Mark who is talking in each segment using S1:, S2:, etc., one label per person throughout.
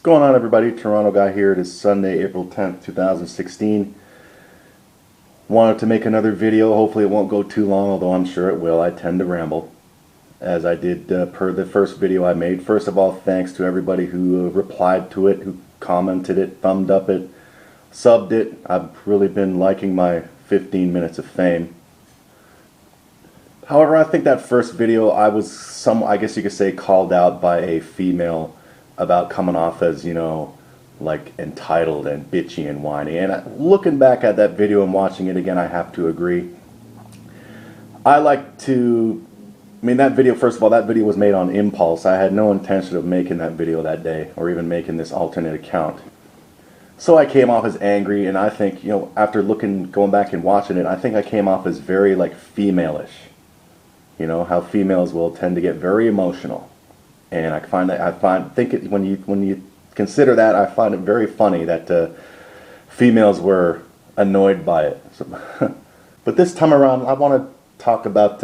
S1: Going on, everybody? Toronto guy here. It is Sunday, April 10th, 2016. Wanted to make another video. Hopefully it won't go too long, although I'm sure it will. I tend to ramble, as I did per the first video I made. First of all, thanks to everybody who replied to it, who commented it, thumbed up it, subbed it. I've really been liking my 15 minutes of fame. However, I think that first video I was I guess you could say, called out by a female about coming off as, like entitled and bitchy and whiny. And looking back at that video and watching it again, I have to agree. That video, first of all, that video was made on impulse. I had no intention of making that video that day or even making this alternate account. So I came off as angry, and I think, after going back and watching it, I think I came off as very, like, female-ish. How females will tend to get very emotional. And when you consider that, I find it very funny that females were annoyed by it. But this time around, I want to talk about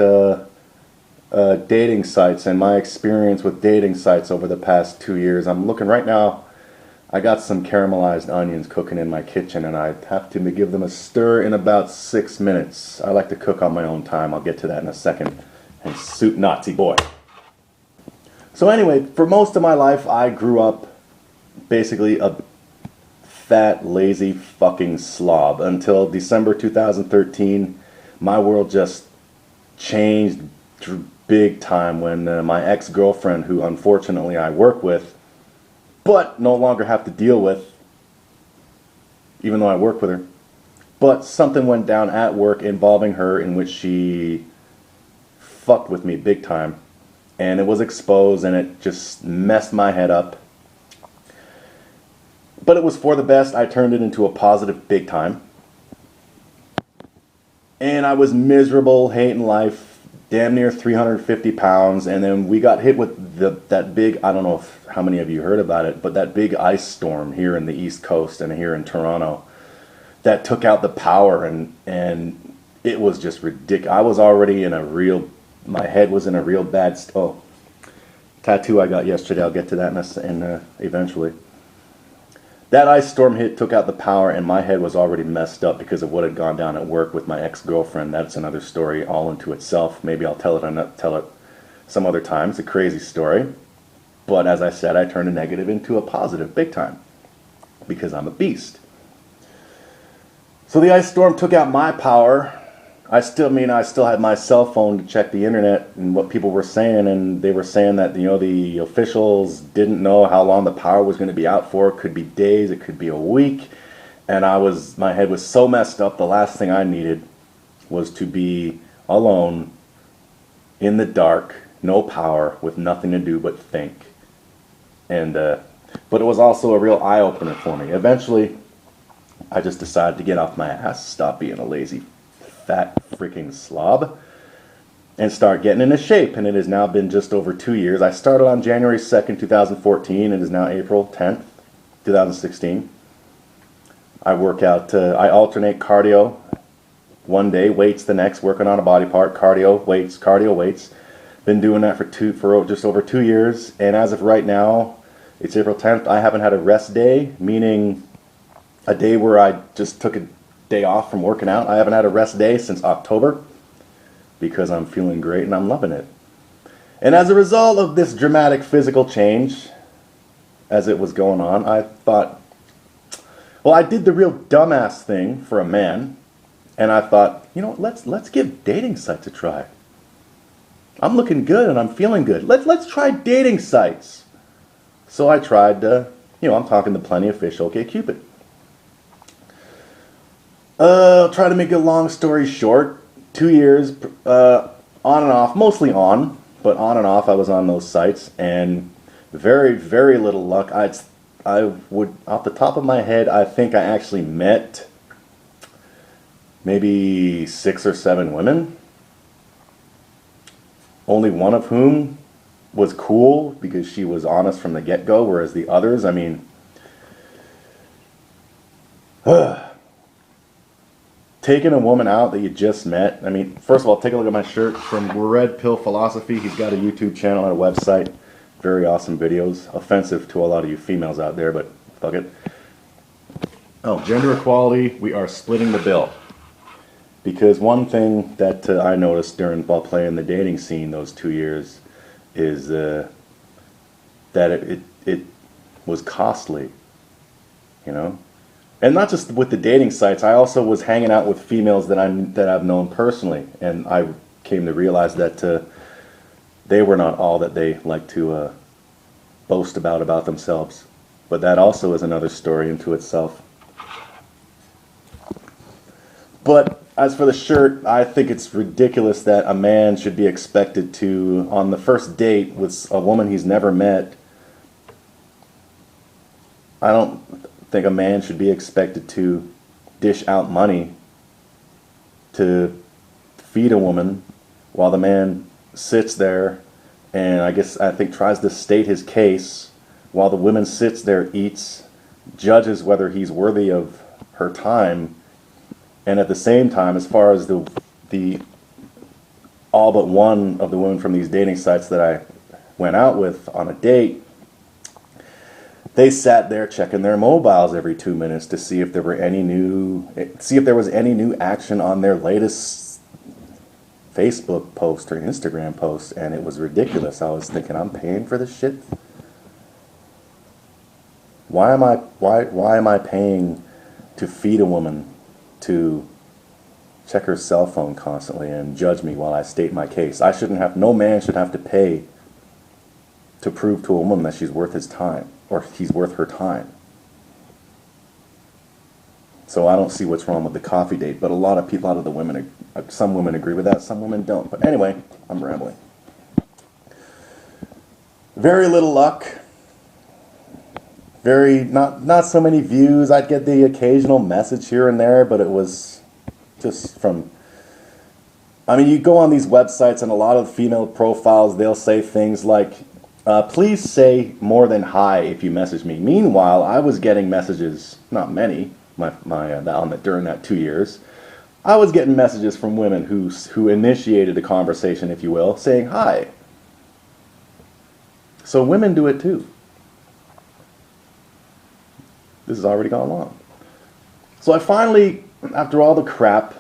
S1: dating sites and my experience with dating sites over the past 2 years. I'm looking right now. I got some caramelized onions cooking in my kitchen, and I have to give them a stir in about 6 minutes. I like to cook on my own time. I'll get to that in a second. And suit Nazi boy. So anyway, for most of my life, I grew up basically a fat, lazy fucking slob until December 2013. My world just changed big time when my ex-girlfriend, who unfortunately I work with, but no longer have to deal with, even though I work with her, but something went down at work involving her in which she fucked with me big time. And it was exposed, and it just messed my head up. But it was for the best. I turned it into a positive big time. And I was miserable, hating life, damn near 350 pounds. And then we got hit with that big, I don't know how many of you heard about it, but that big ice storm here in the East Coast and here in Toronto that took out the power. And it was just ridiculous. I was already my head was in a real bad tattoo I got yesterday. I'll get to that eventually. That ice storm took out the power, and my head was already messed up because of what had gone down at work with my ex-girlfriend. That's another story all into itself. Maybe I'll tell it some other time. It's a crazy story. But as I said, I turned a negative into a positive big time because I'm a beast. So the ice storm took out my power. I still had my cell phone to check the internet and what people were saying, and they were saying that, the officials didn't know how long the power was going to be out for. It could be days, it could be a week, and my head was so messed up. The last thing I needed was to be alone, in the dark, no power, with nothing to do but think. But it was also a real eye-opener for me. Eventually, I just decided to get off my ass, stop being a lazy fat freaking slob, and start getting into shape. And it has now been just over 2 years. I started on January 2nd, 2014. It is now April 10th, 2016. I work out, I alternate cardio one day, weights the next, working on a body part, cardio, weights. Been doing that for just over 2 years. And as of right now, it's April 10th. I haven't had a rest day, meaning a day where I just took a day off from working out. I haven't had a rest day since October because I'm feeling great and I'm loving it. And as a result of this dramatic physical change, as it was going on, I thought, well, I did the real dumbass thing for a man, and I thought, let's give dating sites a try. I'm looking good and I'm feeling good. Let's try dating sites. So I tried, I'm talking to Plenty of Fish, OKCupid. I'll try to make a long story short. 2 years, on and off, mostly on, but on and off I was on those sites, and very, very little luck. I would, off the top of my head, I think I actually met maybe 6 or 7 women, only one of whom was cool because she was honest from the get-go, whereas the others, taking a woman out that you just met. First of all, take a look at my shirt from Red Pill Philosophy. He's got a YouTube channel and a website. very awesome videos. Offensive to a lot of you females out there, but fuck it. Oh, gender equality, we are splitting the bill. Because one thing that I noticed while playing the dating scene those 2 years is that it was costly, you know? And not just with the dating sites, I also was hanging out with females that I've known personally, and I came to realize that they were not all that they like to boast about themselves. But that also is another story into itself. But as for the shirt, I think it's ridiculous that a man should be expected to, on the first date with a woman he's never met, I don't think a man should be expected to dish out money to feed a woman while the man sits there and I think tries to state his case while the woman sits there, eats, judges whether he's worthy of her time. And at the same time, as far as the all but one of the women from these dating sites that I went out with on a date, they sat there checking their mobiles every 2 minutes to see if there was any new action on their latest Facebook post or Instagram post, and it was ridiculous. I was thinking, I'm paying for this shit. Why am I paying to feed a woman to check her cell phone constantly and judge me while I state my case? No man should have to pay to prove to a woman that she's worth his time, or he's worth her time. So I don't see what's wrong with the coffee date, but some women agree with that, some women don't. But anyway, I'm rambling. Very little luck. Not so many views. I'd get the occasional message here and there, but it was just from, you go on these websites and a lot of female profiles, they'll say things like, please say more than hi if you message me. Meanwhile, I was getting messages, not many, during that 2 years. I was getting messages from women who initiated a conversation, if you will, saying hi. So women do it too. This has already gone long. So I finally, after all the crap,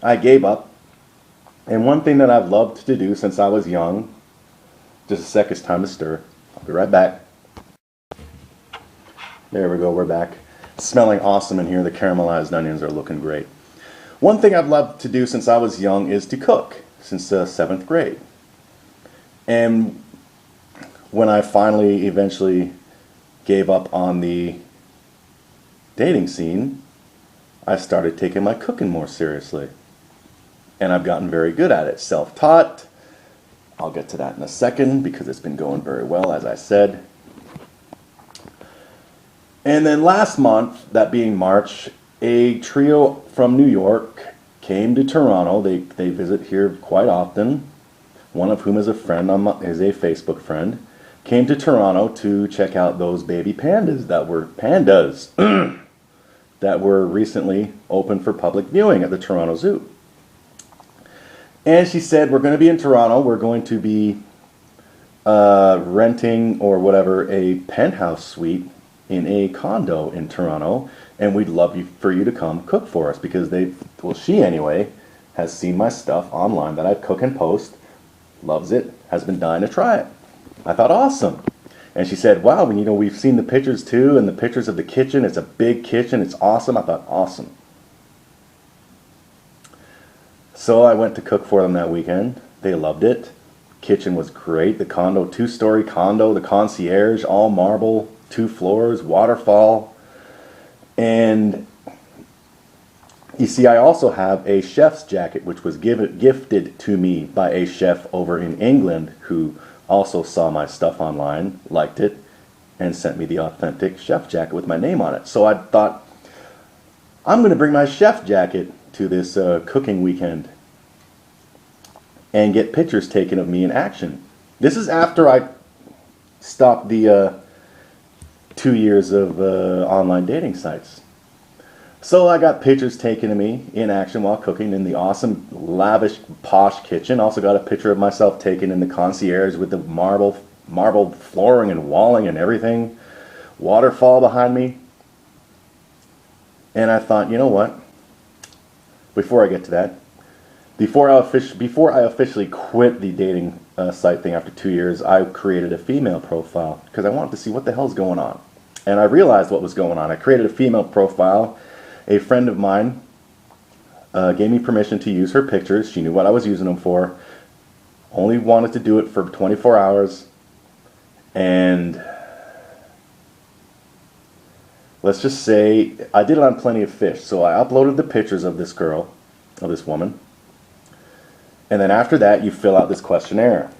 S1: I gave up. And one thing that I've loved to do since I was young, just a sec, it's time to stir. I'll be right back. There we go, we're back. It's smelling awesome in here. The caramelized onions are looking great. One thing I've loved to do since I was young is to cook, since 7th grade. And when I eventually gave up on the dating scene, I started taking my cooking more seriously. And I've gotten very good at it. Self-taught. I'll get to that in a second because it's been going very well, as I said. And then last month, that being March, a trio from New York came to Toronto. They visit here quite often. One of whom is a Facebook friend. Came to Toronto to check out those baby pandas that were recently opened for public viewing at the Toronto Zoo. And she said, we're going to be in Toronto. We're going to be renting or whatever a penthouse suite in a condo in Toronto, and we'd love for you to come cook for us because she anyway has seen my stuff online that I cook and post, loves it, has been dying to try it. I thought, awesome. And she said, wow, we've seen the pictures too, and the pictures of the kitchen. It's a big kitchen. It's awesome. I thought, awesome. So I went to cook for them that weekend. They loved it. Kitchen was great. The condo, 2-story condo, the concierge, all marble, 2 floors, waterfall. And you see, I also have a chef's jacket, which was gifted to me by a chef over in England who also saw my stuff online, liked it, and sent me the authentic chef jacket with my name on it. So I thought, I'm going to bring my chef jacket to this cooking weekend and get pictures taken of me in action. This is after I stopped the 2 years of online dating sites. So I got pictures taken of me in action while cooking in the awesome, lavish, posh kitchen. Also got a picture of myself taken in the concierge with the marble marble flooring and walling and everything, waterfall behind me. And I thought, you know what? Before I get to that, before I officially quit the dating site thing after 2 years, I created a female profile because I wanted to see what the hell's going on. And I realized what was going on. I created a female profile. A friend of mine gave me permission to use her pictures. She knew what I was using them for. Only wanted to do it for 24 hours. And let's just say I did it on Plenty of Fish. So I uploaded the pictures of this girl, of this woman. And then after that, you fill out this questionnaire.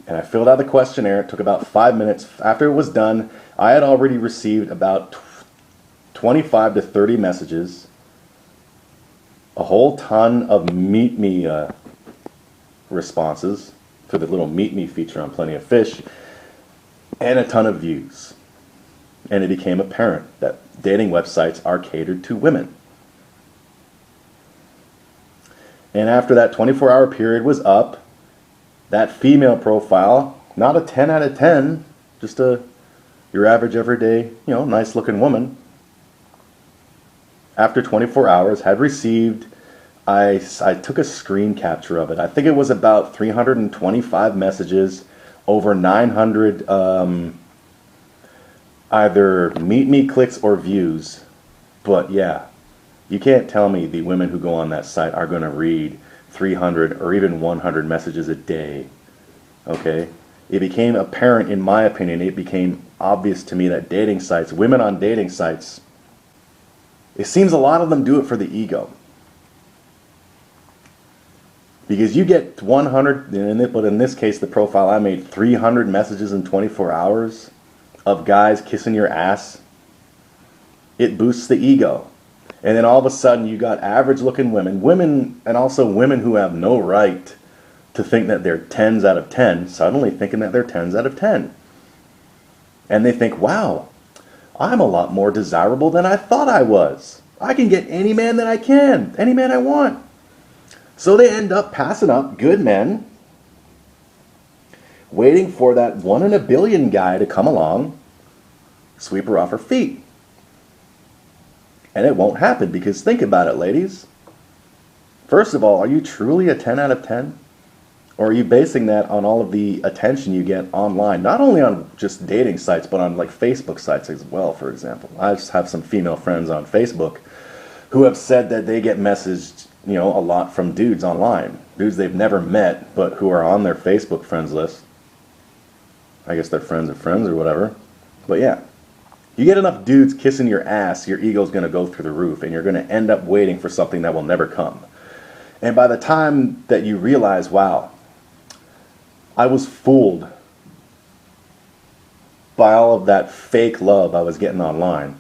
S1: And I filled out the questionnaire. It took about 5 minutes. After it was done, I had already received about 25 to 30 messages, a whole ton of Meet Me responses to the little Meet Me feature on Plenty of Fish, and a ton of views. And it became apparent that dating websites are catered to women. And after that 24-hour period was up, that female profile, not a 10 out of 10, just your average everyday, nice looking woman, after 24 hours had received, I took a screen capture of it. I think it was about 325 messages, over 900 either Meet Me clicks or views. But yeah, you can't tell me the women who go on that site are going to read 300 or even 100 messages a day. Okay? It became apparent, in my opinion, it became obvious to me that dating sites, women on dating sites, it seems a lot of them do it for the ego. Because you get 100, but in this case, the profile I made, 300 messages in 24 hours of guys kissing your ass. It boosts the ego. And then all of a sudden, you got average-looking women, and also women who have no right to think that they're 10s out of 10, suddenly thinking that they're 10s out of 10. And they think, wow, I'm a lot more desirable than I thought I was. I can get any man that I can, any man I want. So they end up passing up good men, waiting for that 1 in a billion guy to come along, sweep her off her feet. And it won't happen, because think about it, ladies. First of all, are you truly a 10 out of 10? Or are you basing that on all of the attention you get online? Not only on just dating sites, but on like Facebook sites as well, for example. I just have some female friends on Facebook who have said that they get messaged, a lot from dudes online. Dudes they've never met, but who are on their Facebook friends list. I guess they're friends of friends or whatever. But yeah. You get enough dudes kissing your ass, your ego's going to go through the roof, and you're going to end up waiting for something that will never come. And by the time that you realize, wow, I was fooled by all of that fake love I was getting online.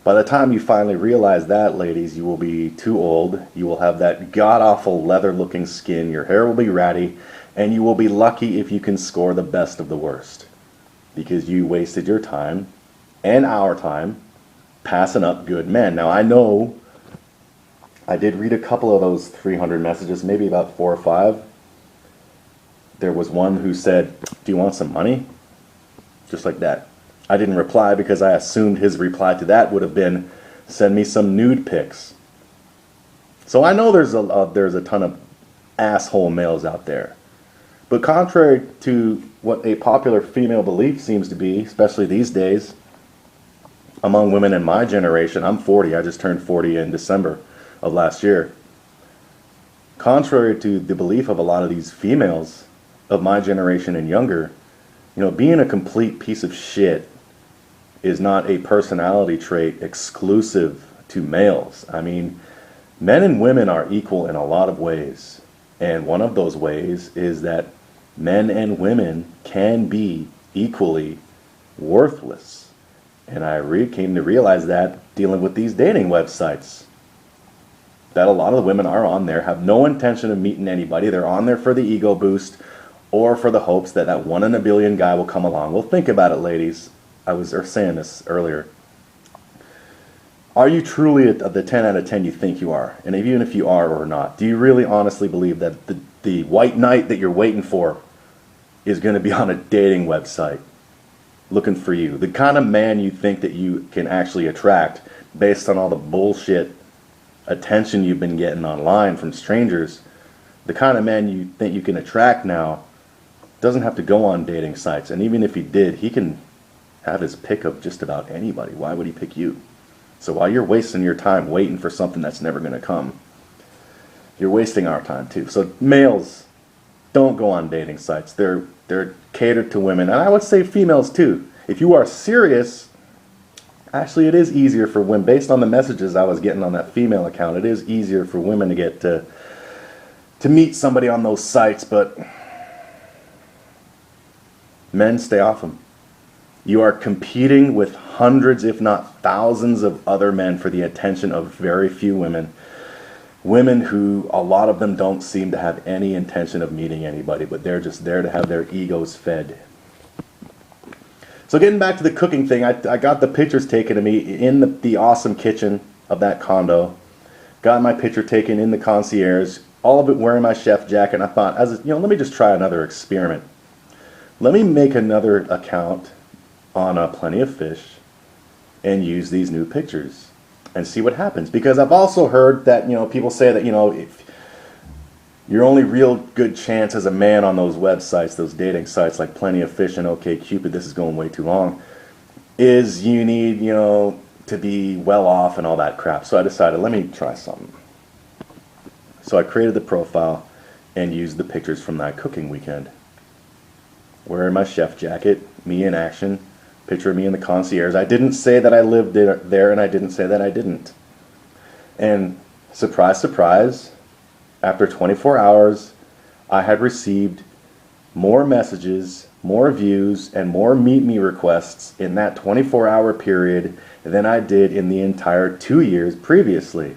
S1: By the time you finally realize that, ladies, you will be too old. You will have that god-awful leather-looking skin. Your hair will be ratty. And you will be lucky if you can score the best of the worst. Because you wasted your time and our time passing up good men. Now, I know I did read a couple of those 300 messages, maybe about 4 or 5. There was one who said, "Do you want some money?" Just like that. I didn't reply because I assumed his reply to that would have been, "Send me some nude pics." So I know there's a ton of asshole males out there. But contrary to what a popular female belief seems to be, especially these days, among women in my generation, I'm 40, I just turned 40 in December of last year. Contrary to the belief of a lot of these females of my generation and younger, being a complete piece of shit is not a personality trait exclusive to males. I mean, men and women are equal in a lot of ways. And one of those ways is that men and women can be equally worthless. And I came to realize that dealing with these dating websites. That a lot of the women are on there, have no intention of meeting anybody. They're on there for the ego boost or for the hopes that that 1 in a billion guy will come along. Well, think about it, ladies. I was saying this earlier. Are you truly the 10 out of 10 you think you are? And even if you are or not, do you really honestly believe that the white knight that you're waiting for is going to be on a dating website looking for you. The kind of man you think that you can actually attract based on all the bullshit attention you've been getting online from strangers, the kind of man you think you can attract now doesn't have to go on dating sites. And even if he did, he can have his pick of just about anybody. Why would he pick you? So while you're wasting your time waiting for something that's never going to come, you're wasting our time too. So males, don't go on dating sites. They're catered to women, and I would say females too. If you are serious, actually it is easier for women. Based on the messages I was getting on that female account, it is easier for women to get to meet somebody on those sites, but men, stay off them. You are competing with hundreds, if not thousands, of other men for the attention of very few women. Women who, a lot of them don't seem to have any intention of meeting anybody, but they're just there to have their egos fed. So getting back to the cooking thing, I got the pictures taken of me in the awesome kitchen of that condo. Got my picture taken in the concierge, all of it wearing my chef jacket, and I thought, let me just try another experiment. Let me make another account on Plenty of Fish and use these new pictures and see what happens. Because I've also heard that, people say that, if your only real good chance as a man on those websites, those dating sites like Plenty of Fish and OKCupid, this is going way too long, is you need, to be well off and all that crap. So I decided, let me try something. So I created the profile and used the pictures from that cooking weekend. Wearing my chef jacket, me in action, picture of me in the concierge. I didn't say that I lived there, and I didn't say that I didn't. And surprise, surprise, after 24 hours, I had received more messages, more views, and more meet me requests in that 24-hour period than I did in the entire 2 years previously.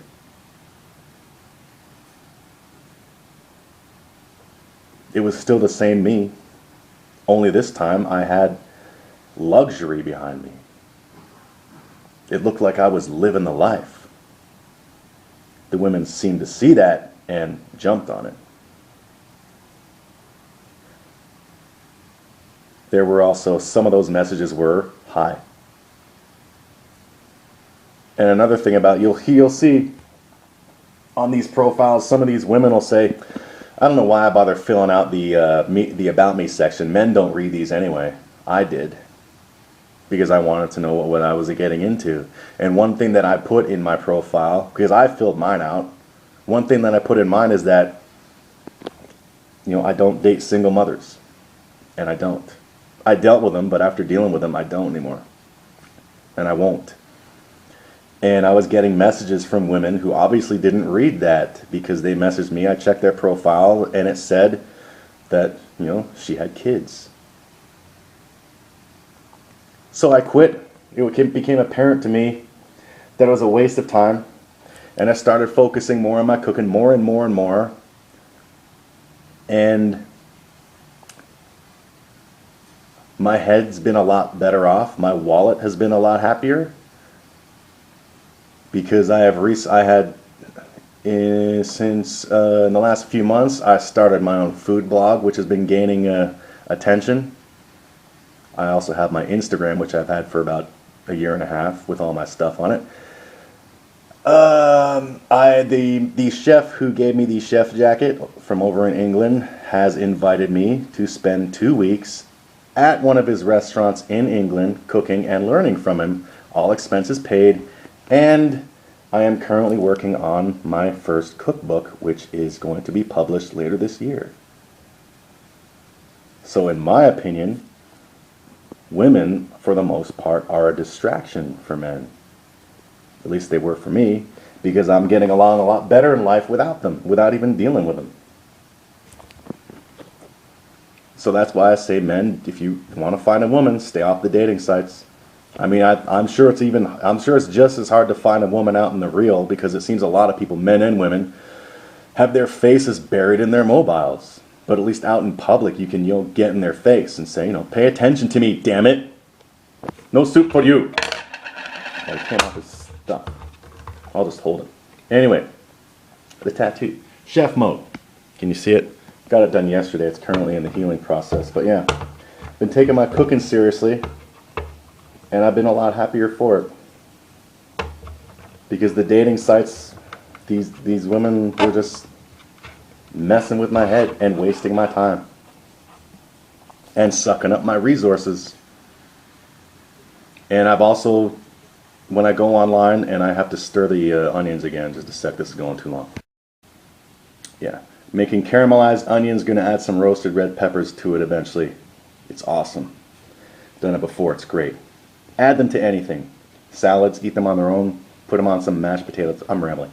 S1: It was still the same me, only this time I had luxury behind me. It looked like I was living the life. The women seemed to see that and jumped on it. There were also, some of those messages were, hi. And another thing about, you'll see on these profiles, some of these women will say, I don't know why I bother filling out the About Me section. Men don't read these anyway. I did, because I wanted to know what I was getting into. And one thing that I put in my profile, because I filled mine out, one thing that I put in mine is that, I don't date single mothers. And I don't. I dealt with them, but after dealing with them, I don't anymore. And I won't. And I was getting messages from women who obviously didn't read that, because they messaged me. I checked their profile, and it said that, she had kids. So I quit. It became apparent to me that it was a waste of time. And I started focusing more on my cooking, more and more and more. And my head's been a lot better off. My wallet has been a lot happier. Because since in the last few months, I started my own food blog, which has been gaining attention. I also have my Instagram, which I've had for about a year and a half with all my stuff on it. The chef who gave me the chef jacket from over in England has invited me to spend 2 weeks at one of his restaurants in England, cooking and learning from him, all expenses paid. And I am currently working on my first cookbook, which is going to be published later this year. So in my opinion, women, for the most part, are a distraction for men. At least they were for me, because I'm getting along a lot better in life without them, without even dealing with them. So that's why I say, men, if you want to find a woman, stay off the dating sites. I mean, I'm sure it's just as hard to find a woman out in the real, because it seems a lot of people, men and women, have their faces buried in their mobiles. But at least out in public, you can get in their face and say, pay attention to me, damn it. No soup for you. Oh, it came off his stuff. I'll just hold it. Anyway, the tattoo. Chef mode. Can you see it? got it done yesterday. It's currently in the healing process. But yeah, been taking my cooking seriously, and I've been a lot happier for it. Because the dating sites, these women were just messing with my head and wasting my time. And sucking up my resources. And I've also, when I go online and I have to stir the onions again, just a sec, this is going too long. Yeah, making caramelized onions, gonna add some roasted red peppers to it eventually. It's awesome. Done it before, it's great. Add them to anything. Salads, eat them on their own, put them on some mashed potatoes. I'm rambling.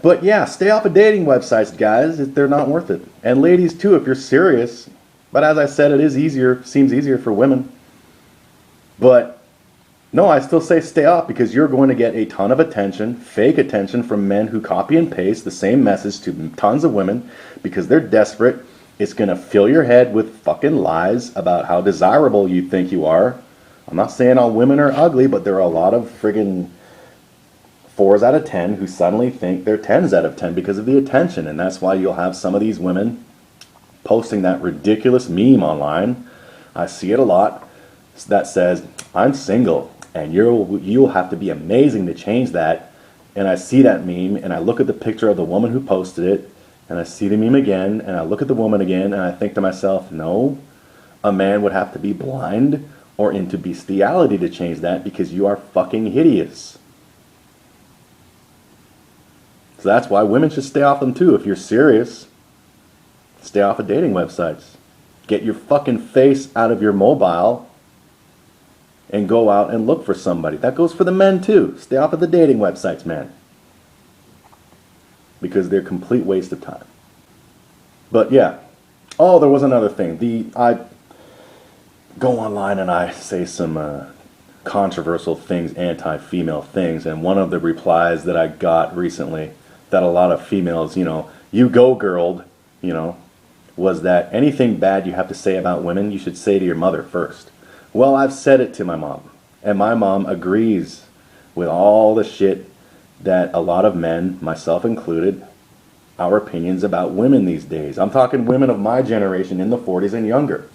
S1: But yeah, stay off of dating websites, guys. They're not worth it. And ladies too, if you're serious. But as I said, it is easier, seems easier for women. But no, I still say stay off, because you're going to get a ton of attention, fake attention, from men who copy and paste the same message to tons of women because they're desperate. It's going to fill your head with fucking lies about how desirable you think you are. I'm not saying all women are ugly, but there are a lot of friggin' 4s out of 10 who suddenly think they're 10s out of 10 because of the attention. And that's why you'll have some of these women posting that ridiculous meme online. I see it a lot, that says, I'm single and you'll have to be amazing to change that. And I see that meme and I look at the picture of the woman who posted it, and I see the meme again and I look at the woman again and I think to myself, no, a man would have to be blind or into bestiality to change that, because you are fucking hideous. So that's why women should stay off them too. If you're serious, stay off of dating websites. Get your fucking face out of your mobile and go out and look for somebody. That goes for the men too. Stay off of the dating websites, man. Because they're a complete waste of time. But yeah. Oh, there was another thing. I go online and I say some controversial things, anti-female things, and one of the replies that I got recently that a lot of females, you go girled, was that anything bad you have to say about women, you should say to your mother first. Well, I've said it to my mom, and my mom agrees with all the shit that a lot of men, myself included, our opinions about women these days. I'm talking women of my generation in the 40s and younger.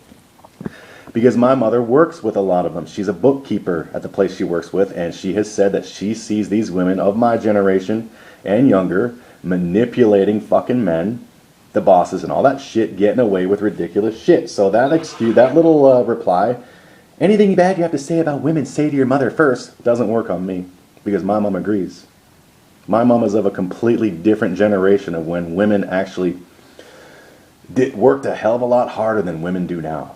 S1: Because my mother works with a lot of them. She's a bookkeeper at the place she works with, and she has said that she sees these women of my generation and younger manipulating fucking men, the bosses and all that shit, getting away with ridiculous shit. So that little reply, anything bad you have to say about women, say to your mother first, doesn't work on me, because my mom agrees. My mom is of a completely different generation of when women actually worked a hell of a lot harder than women do now.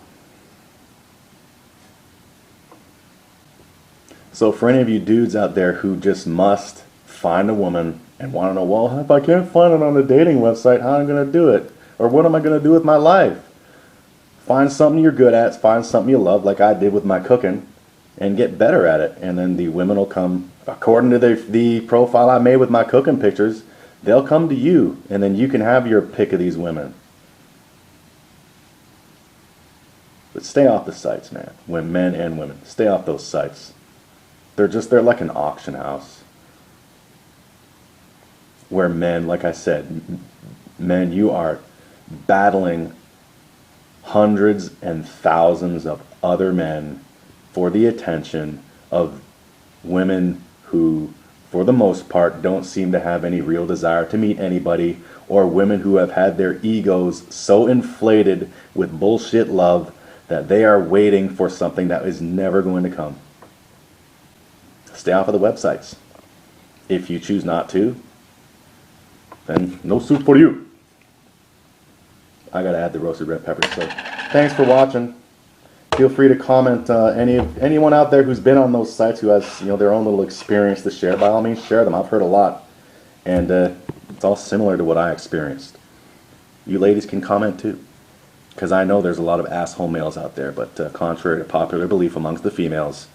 S1: So for any of you dudes out there who just must find a woman and want to know, well, if I can't find it on the dating website, how am I going to do it? Or what am I going to do with my life? Find something you're good at, find something you love, like I did with my cooking, and get better at it. And then the women will come, according to the profile I made with my cooking pictures, they'll come to you, and then you can have your pick of these women. But stay off the sites, man. When men and women, stay off those sites. They're like an auction house. Where men, like I said, men, you are battling hundreds and thousands of other men for the attention of women who, for the most part, don't seem to have any real desire to meet anybody, or women who have had their egos so inflated with bullshit love that they are waiting for something that is never going to come. Stay off of the websites. If you choose not to, then no soup for you. I gotta add the roasted red peppers. So thanks for watching. Feel free to comment. Anyone out there who's been on those sites who has their own little experience to share, by all means share them. I've heard a lot, and it's all similar to what I experienced. You ladies can comment too, because I know there's a lot of asshole males out there. But contrary to popular belief amongst the females,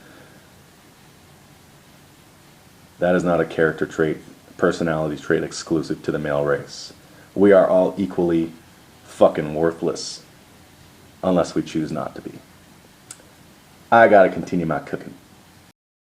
S1: that is not a character trait, personality trait exclusive to the male race. We are all equally fucking worthless unless we choose not to be. I gotta continue my cooking.